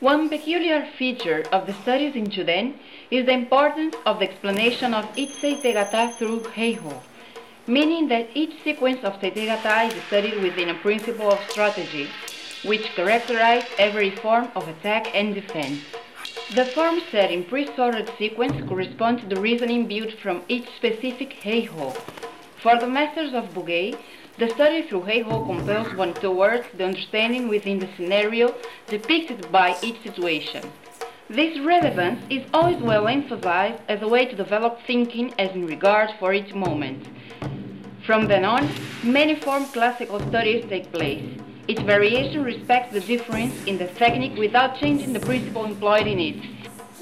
One peculiar feature of the studies in Chuden is the importance of the explanation of each Seitegata through Heihou, meaning that each sequence of Seitegata is studied within a principle of strategy, which characterize every form of attack and defense. The forms set in pre-sorted sequence correspond to the reasoning built from each specific Heihou. For the masters of Bugei, the study through Heihou compels one towards the understanding within the scenario depicted by each situation. This relevance is always well emphasized as a way to develop thinking as in regard for each moment. From then on, many form classical studies take place. Each variation respects the difference in the technique without changing the principle employed in it.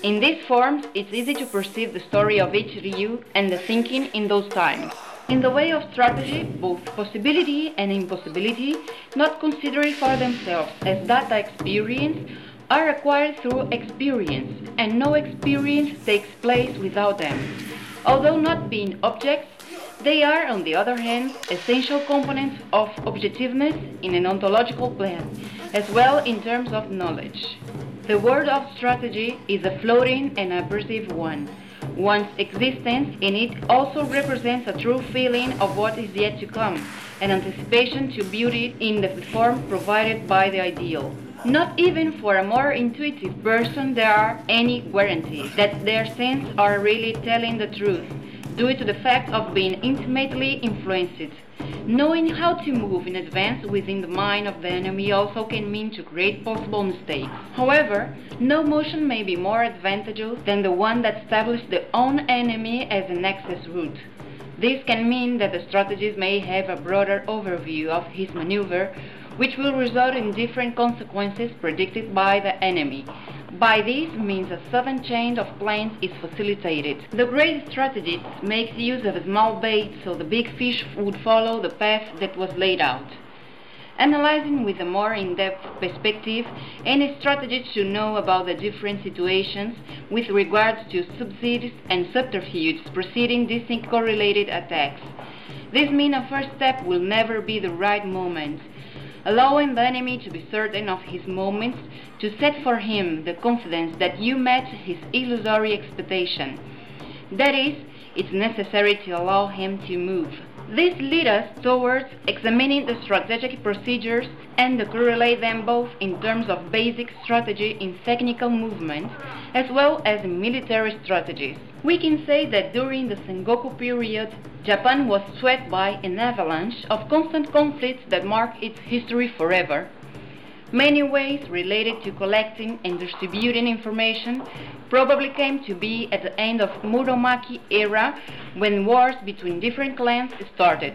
In these forms, it's easy to perceive the story of each Ryu and the thinking in those times. In the way of strategy, both possibility and impossibility, not considered for themselves as data experience, are acquired through experience, and no experience takes place without them. Although not being objects, they are, on the other hand, essential components of objectiveness in an ontological plan, as well in terms of knowledge. The word of strategy is a floating and aversive one. One's existence in it also represents a true feeling of what is yet to come, an anticipation to beauty in the form provided by the ideal. Not even for a more intuitive person there are any guarantees that their senses are really telling the truth, due to the fact of being intimately influenced. Knowing how to move in advance within the mind of the enemy also can mean to create possible mistakes. However, no motion may be more advantageous than the one that establishes the own enemy as an access route. This can mean that the strategist may have a broader overview of his maneuver, which will result in different consequences predicted by the enemy. By this means a sudden change of plans is facilitated. The great strategist makes use of a small bait so the big fish would follow the path that was laid out. Analyzing with a more in-depth perspective, any strategist should know about the different situations with regards to subsidies and subterfuges preceding distinct correlated attacks. This means a first step will never be the right moment, allowing the enemy to be certain of his moments, to set for him the confidence that you match his illusory expectation. That is, it's necessary to allow him to move. This leads us towards examining the strategic procedures and to correlate them both in terms of basic strategy in technical movements as well as in military strategies. We can say that during the Sengoku period, Japan was swept by an avalanche of constant conflicts that mark its history forever. Many ways related to collecting and distributing information probably came to be at the end of Muromachi era, when wars between different clans started.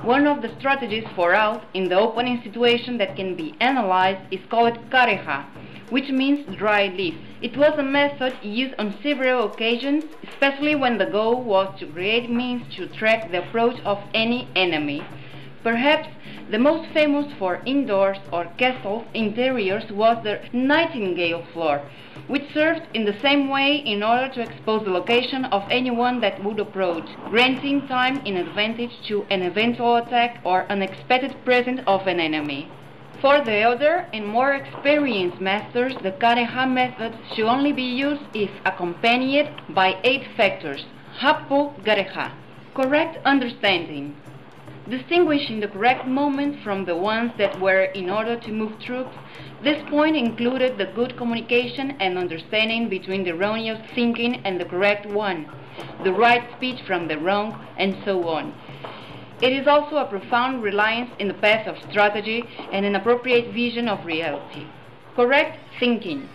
One of the strategies for out in the opening situation that can be analyzed is called kareha, which means dry leaf. It was a method used on several occasions, especially when the goal was to create means to track the approach of any enemy. Perhaps the most famous for indoors or castle interiors was the nightingale floor, which served in the same way in order to expose the location of anyone that would approach, granting time in advantage to an eventual attack or unexpected presence of an enemy. For the elder and more experienced masters, the kareha method should only be used if accompanied by 8 factors. Happo gareha. Correct understanding. Distinguishing the correct moment from the ones that were in order to move troops, this point included the good communication and understanding between the erroneous thinking and the correct one, the right speech from the wrong, and so on. It is also a profound reliance in the path of strategy and an appropriate vision of reality. Correct thinking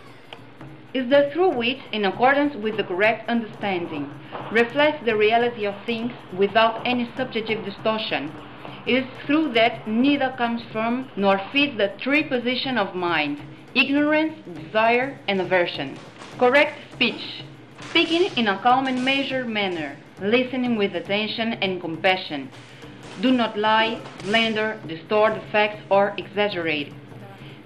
is the through which, in accordance with the correct understanding, reflects the reality of things without any subjective distortion. It is through that neither comes from nor feeds the 3 positions of mind: ignorance, desire, and aversion. Correct speech. Speaking in a calm and measured manner, listening with attention and compassion. Do not lie, slander, distort the facts, or exaggerate.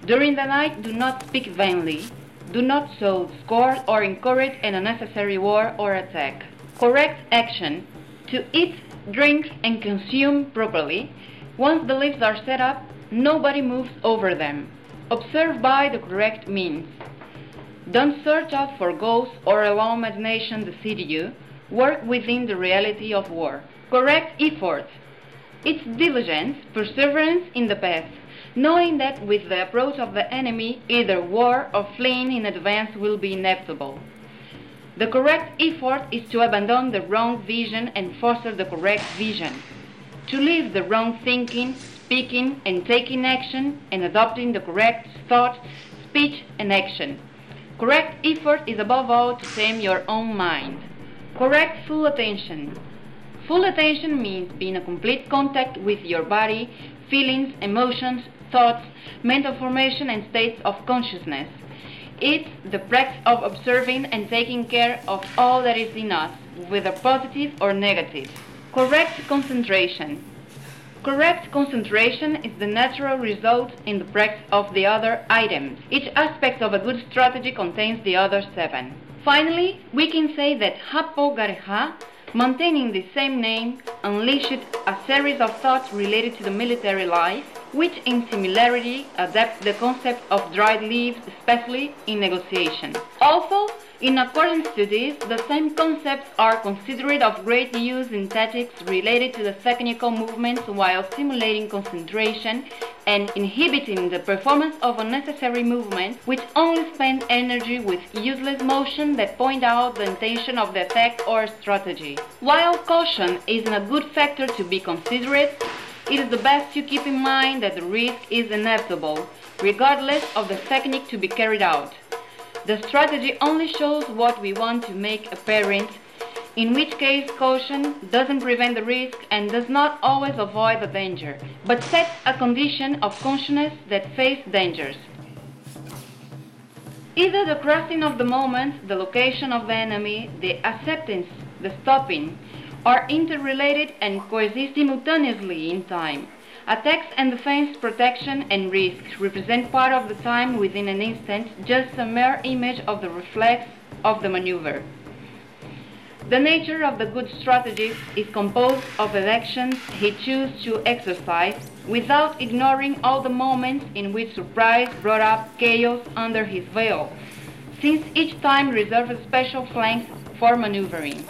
During the night, do not speak vainly. Do not sow discord or encourage an unnecessary war or attack. Correct action. To eat, drink, and consume properly. Once the leaves are set up, nobody moves over them. Observe by the correct means. Don't search out for ghosts or allow imagination to deceive you. Work within the reality of war. Correct effort. It's diligence, perseverance in the path, knowing that with the approach of the enemy, either war or fleeing in advance will be inevitable. The correct effort is to abandon the wrong vision and foster the correct vision. To leave the wrong thinking, speaking, and taking action, and adopting the correct thought, speech, and action. Correct effort is above all to tame your own mind. Correct full attention. Full attention means being in complete contact with your body, feelings, emotions, thoughts, mental formation, and states of consciousness. It's the practice of observing and taking care of all that is in us, whether positive or negative. Correct concentration. Correct concentration is the natural result in the practice of the other items. Each aspect of a good strategy contains the other 7. Finally, we can say that Happo Gareha, maintaining the same name, unleashed a series of thoughts related to the military life, which in similarity adapt the concept of dried leaves, especially in negotiation. Also, in accordance to this, the same concepts are considered of great use in tactics related to the technical movements while stimulating concentration and inhibiting the performance of unnecessary movements which only spend energy with useless motion that point out the intention of the attack or strategy. While caution is a good factor to be considered, it is the best to keep in mind that the risk is inevitable, regardless of the technique to be carried out. The strategy only shows what we want to make apparent, in which case caution doesn't prevent the risk and does not always avoid the danger, but sets a condition of consciousness that face dangers. Either the crossing of the moment, the location of the enemy, the acceptance, the stopping, are interrelated and coexist simultaneously in time. Attacks and defense, protection and risk represent part of the time within an instant, just a mere image of the reflex of the maneuver. The nature of the good strategist is composed of the actions he chooses to exercise without ignoring all the moments in which surprise brought up chaos under his veil, since each time reserves special flanks for maneuvering.